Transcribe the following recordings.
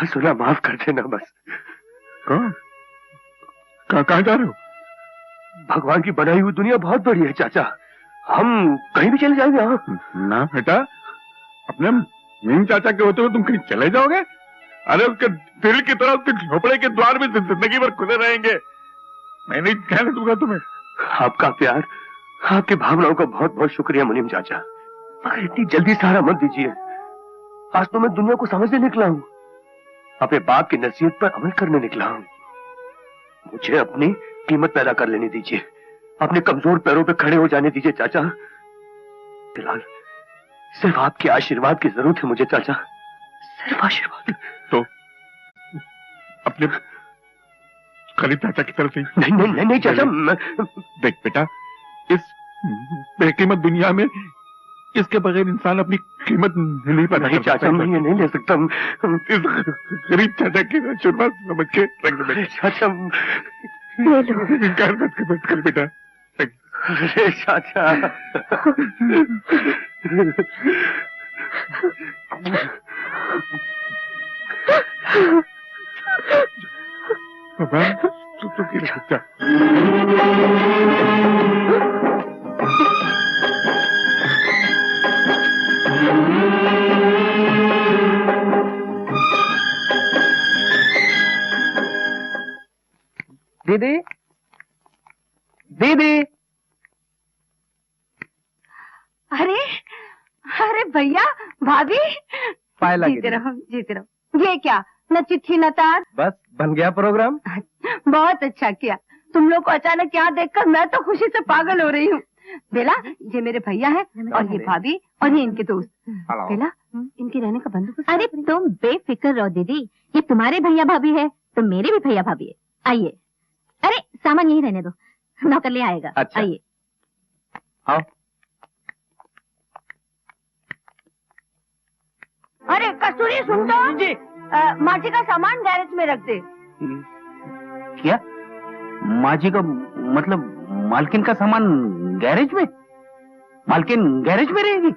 कहा सुना माफ कर देना बस। कहाँ जा रहे हो? भगवान की बनाई हुई दुनिया बहुत बड़ी है चाचा, हम कहीं भी चले जाएंगे। हाँ ना बेटा, अपने मीम चाचा के होते हुए तुम कहीं चले जाओगे? अरे उसके दिल की तरह उसके झोपड़े के द्वार में जिंदगी भर खुले रहेंगे। मैं नहीं कहने दूंगा तुम्हें। आपका प्यार, आपकी भावनाओं का बहुत बहुत शुक्रिया मुनीम चाचा, मगर इतनी जल्दी सहारा मत दीजिए। आज तो मैं दुनिया को समझने निकला हूँ, अपने बाप की नसीहत पर अमल करने निकला हूँ। मुझे अपनी कीमत पैदा कर लेने दीजिए, अपने कमजोर पैरों पे खड़े हो जाने दीजिए चाचा। फिलहाल सिर्फ आपके आशीर्वाद की जरूरत है मुझे चाचा, सिर्फ आशीर्वाद। तो अपने खलील चाचा की तरफ से। नहीं नहीं नहीं, नहीं चाचा। देख बेटा, इस बेकीमत दुनिया में इसके बगैर इंसान अपनी कीमत नहीं पा। नहीं चाचा, मैं ये नहीं ले सकता। इस गरीब चाचा की आशीर्वाद समझ के रख दे चाचा। इनकार मत कर बेटा। अरे चाचा। बाबा तू की चाचा। दीदी, दीदी। अरे अरे भैया, भाभी, पाए जीते रहो जीते रहो। ये क्या, न चिट्ठी न तार, बस बन गया प्रोग्राम। बहुत अच्छा किया। तुम लोग को अचानक यहाँ देखकर मैं तो खुशी से पागल हो रही हूँ। बेला, ये मेरे भैया है, और ये भाभी, और ये इनके दोस्त। बेला, इनके रहने का बंदोबस्त। अरे तुम बेफिक्र रहो दीदी, ये तुम्हारे भैया भाभी है तो मेरे भी भैया भाभी है। आइए। अरे सामान यही रहने दो, नौकर ले आएगा। अच्छा। आइए। आओ। अरे कस्तूरी, सुन तो जी। माची का सामान गैरेज में रख दे। क्या? माजी का मतलब मालकिन का सामान गैरेज में? मालकिन गैरेज में रहेगी?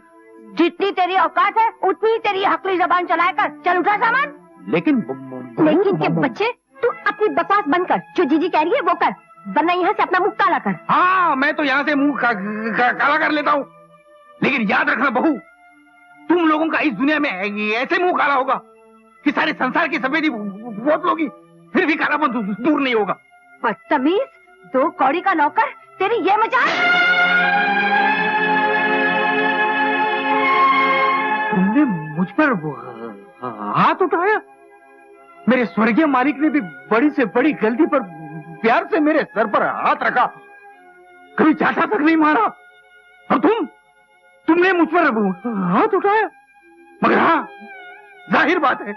जितनी तेरी औकात है उतनी ही तेरी हकली जबान चलाया कर। चल उठा सामान। लेकिन के बच्चे, तू अपनी बकवास बंद कर, जो जीजी कह रही है वो कर, वरना यहाँ से अपना मुंह काला कर। हाँ, मैं तो यहाँ से मुंह काला कर लेता हूँ, लेकिन याद रखना बहू, तुम लोगों का इस दुनिया में ऐसे मुंह काला होगा कि सारे संसार की सफेदी बहुत लोगी, फिर भी कालापन दूर नहीं होगा। बदतमीज, 2 कौड़ी का नौकर, तेरी ये मजाल। तुमने मुझ पर हाथ उठाया? मेरे स्वर्गीय मालिक ने भी बड़ी से बड़ी गलती पर प्यार से मेरे सर पर हाथ रखा, कभी चाटा तक नहीं मारा, और तुमने मुझ पर हाथ उठाया। मगर हाँ, जाहिर बात है,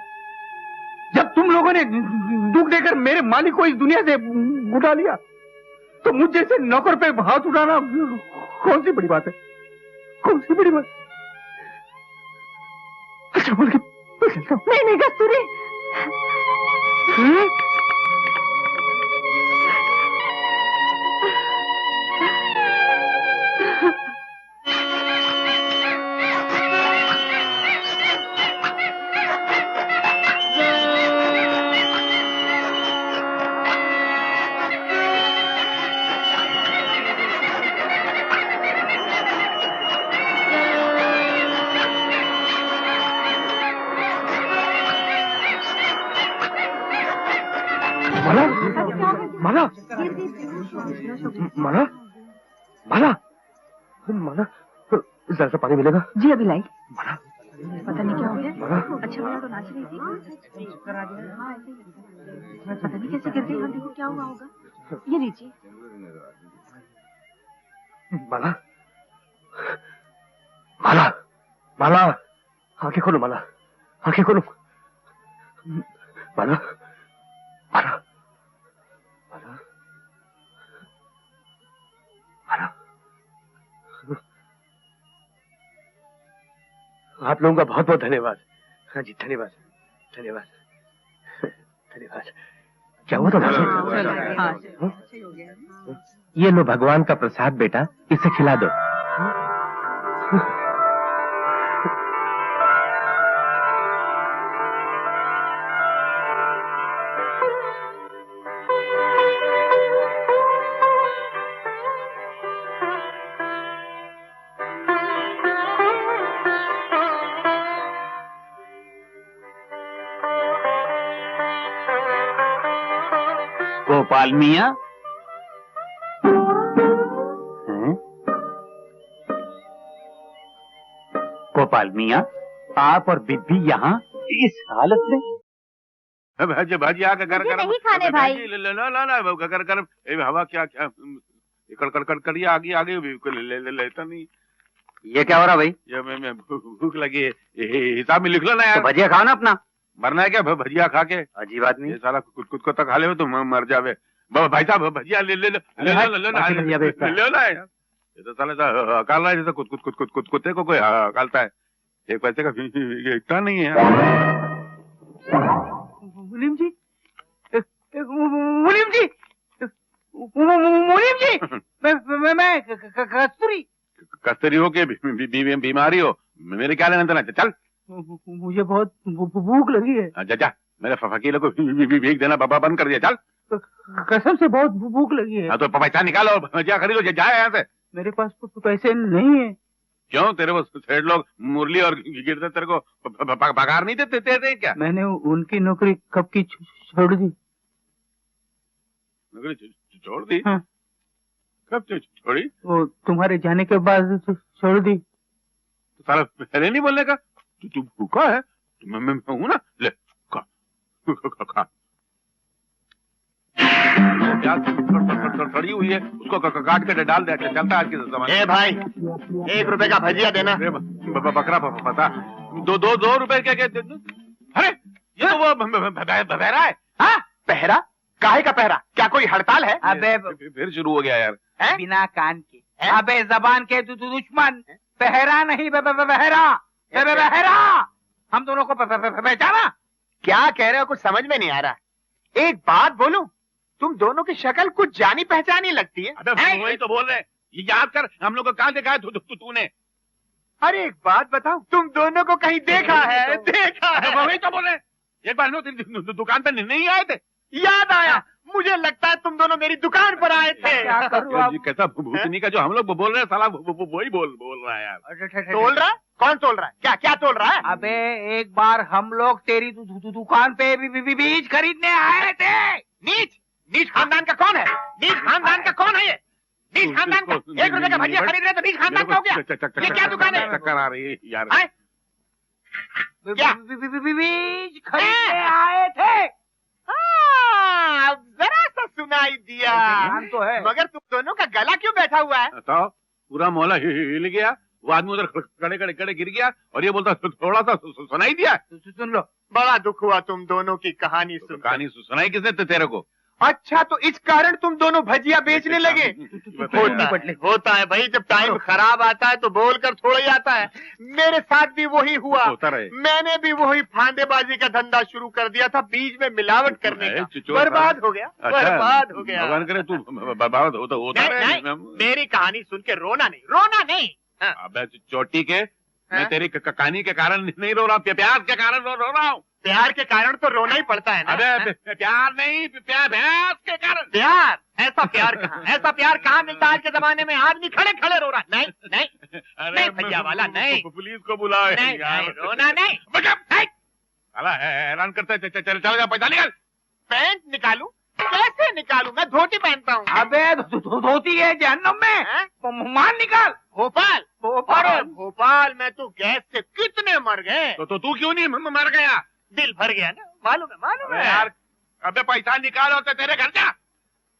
जब तुम लोगों ने दुख देकर मेरे मालिक को इस दुनिया से उठा लिया, तो मुझ जैसे नौकर पे हाथ उठाना कौन सी बड़ी बात है? कौन सी बड़ी बात? अच्छा बोल के नहीं नहीं कस्तूरी। माला, जरा सा पानी मिलेगा? जी अभी लाई। माला, पता नहीं क्या हो गया। माला, अच्छा वाला तो नाच रही थी, पता नहीं कैसे गिर गई। देखो क्या हुआ होगा। ये लीजिए। माला, माला, माला, आंखें खोलो माला, आंखें खोलो। माला, माला, माला, माला। आप लोगों का बहुत बहुत धन्यवाद। हाँ जी, धन्यवाद, धन्यवाद, धन्यवाद। क्या हुआ था? ये लो भगवान का प्रसाद बेटा, इसे खिला दो। गोपाल मियाँ गोपाल मियाँ, आप और बिब्बी यहाँ इस हालत में? भजिया का घर मुझे नहीं खाने भाई। घर घर हवा क्या क्या कड़कड़ी आगे आगे लेता नहीं। ये क्या हो रहा भाई? ये मैं भूख लगी है, हिसाब में लिख लो ना यार। तो भजिया खाओ ना अपना। मरना है क्या भजिया खा के? अजीब आदमी। ये साला कुछ को तो खा ले तो मर जावे। भाई साहब भजिया ले लो ना यार। ये तो साला अकाल रहा है जैसे कुत्ते को कोई अकालता है। एक पैसे का इतना नहीं है। मुनीम जी, मुनीम जी, मुनीम जी, मैं कस्तूरी हो के बीमारी हो, मेरे क्या लेना देना? चल मुझे बहुत भूख लगी है। जा मेरे फकीलों को भीख देना बाबा बंद कर दिया। चल कसम से बहुत भूख लगी है। हाँ तो पैसा निकालो, भजिया खरीदो, जाए यहाँ से। मेरे पास पैसे नहीं है। क्यों तेरे को सेठ लोग मुरली और गिरते तेरे को पगार नहीं देते क्या? मैंने उनकी नौकरी कब की छोड़ दी। नौकरी छोड़ दी? हाँ। कब छोड़ी? वो तुम्हारे जाने के बाद छोड़ दी। तो साला पहले नहीं बोलने का? तू भूखा है? मैं हूं ना, ले खा। प्याज सड़ी हुई है, उसको काट के डाल दे। चलता है आज के जमाने। ए भाई, 1 रुपए का भजिया देना। बकरा पता 2 रुपए क्या? अरे ये तो वो बहरा है। हाँ, पहरा? काहे का पहरा? क्या कोई हड़ताल है? अबे फिर शुरू हो गया यार। बिना कान के, अबे जबान के दुश्मन। पहरा नहीं बहरा। हम दोनों को पहचाना? क्या कह रहे हो? कुछ समझ में नहीं आ रहा। एक बात बोलूं, तुम दोनों की शक्ल कुछ जानी पहचानी लगती है। अबे वही तो बोल रहे, ये याद कर हम लोग को कहाँ देखा है तूने? अरे एक बात बताओ, तुम दोनों को कहीं देखा है? वही तो बोल रहे, एक बार नो तेरी दुकान पे नहीं आए थे? याद आया, मुझे लगता है तुम दोनों मेरी दुकान पर आए थे। क्या करूं अब? कैसा भूतनी का जो हम लोग बोल रहे हैं, साला वही बोल रहा है यार। तोल रहा? कौन तोल रहा है? क्या तोल रहा है? अबे एक बार हम लोग तेरी दुकान पे बीज खरीदने आए थे। नीच खानदान का कौन है? नीच खानदान का कौन है ये? नीच खानदान का 1 रुपए का भजिया खरीद रहे तो नीच खानदान का हो गया? ये क्या दुकान है? चक्कर आ रही है यार। क्या? बीज खरीदने आए थे। अब जरा सा सुनाई दिया। तो है, मगर तुम दोनों का गला क्यों बैठा हुआ है? तो पूरा मोहल्ला हिल गया, वो आदमी उधर खड़े गिर गया और ये बोलता थोड़ा सा सुनाई दिया। सुन लो। बड़ा दुख हुआ तुम दोनों की कहानी सुन। कहानी सुनाई किसने तेरे को? अच्छा, तो इस कारण तुम दोनों भजिया बेचने लगे? होता है भाई, जब टाइम खराब आता है तो बोलकर थोड़ा ही आता है। मेरे साथ भी वही हुआ। होता रहे। मैंने भी वही फांदेबाजी का धंधा शुरू कर दिया था, बीज में मिलावट करने का। बर्बाद हो गया। बर्बाद हो गया। भगवान करे तू बर्बाद होता रहे। मेरी कहानी सुन के रोना नहीं। अबे चोटी के, मैं तेरी कहानी के कारण नहीं रो रहा, प्यार के कारण रो रहा हूँ। प्यार के कारण तो रोना ही पड़ता है ना। अबे प्यार नहीं, प्यार के कारण। प्यार? ऐसा प्यार कहाँ? ऐसा प्यार कहाँ मिलता है आज के जमाने में? आदमी खड़े रो रहा। नहीं भैया वाला नहीं। पुलिस को बुलाओ। नहीं, रोना नहीं। साला हैरान करता है। चल जा, पैसा निकाल। पैंट निकालूं? कैसे निकालूं? मैं धोती पहनता हूँ। अबे धोती है जहन्नम में। मान निकाल। भोपाल में तो गैस से कितने मर गए। तो तू क्यों नहीं मर गया? दिल भर गया ना। मालूम है यार। अबे पैसा निकालो तो तेरे घर जा।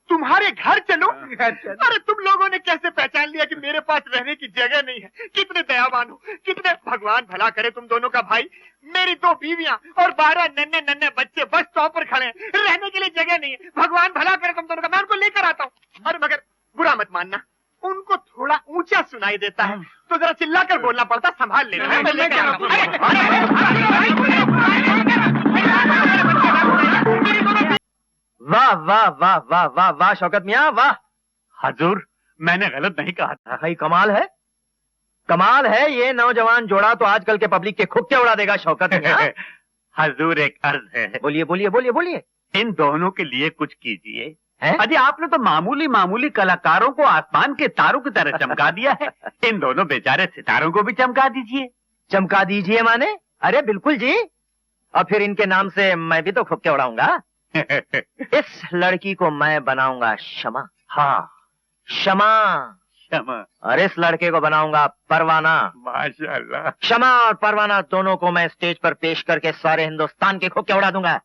तुम्हारे घर चलो? अरे तुम लोगों ने कैसे पहचान लिया कि मेरे पास रहने की जगह नहीं है? कितने दयावान हो, कितने। भगवान भला करे तुम दोनों का भाई। मेरी 2 बीवियां और 12 नन्हे बच्चे बस स्टॉप पर खड़े हैं, रहने के लिए जगह नहीं है। भगवान भला करे तुम दोनों का। मैं उनको लेकर आता हूँ। अरे मगर बुरा मत मानना, उनको थोड़ा ऊंचा सुनाई देता है तो जरा चिल्लाकर बोलना पड़ता। संभाल लेना। वाह वाह वाह वाह वाह वाह शौकत मियाँ, वाह। हजूर, मैंने गलत नहीं कहा था। भाई कमाल है ये नौजवान जोड़ा तो आजकल के पब्लिक के खुक्के उड़ा देगा शौकत मियाँ। हजूर, एक अर्ज है। बोलिए। इन दोनों के लिए कुछ कीजिए। हैं? अजी आपने तो मामूली कलाकारों को आसमान के तारों की तरह चमका दिया है। इन दोनों बेचारे सितारों को भी चमका दीजिए। चमका दीजिए माने? अरे बिल्कुल जी। और फिर इनके नाम से मैं भी तो खुक्के उड़ाऊंगा। इस लड़की को मैं बनाऊंगा क्षमा, हाँ क्षमा, क्षमा, और इस लड़के को बनाऊंगा परवाना। माशाल्लाह। क्षमा और परवाना दोनों को मैं स्टेज पर पेश करके सारे हिंदुस्तान के खोखे उड़ा दूंगा।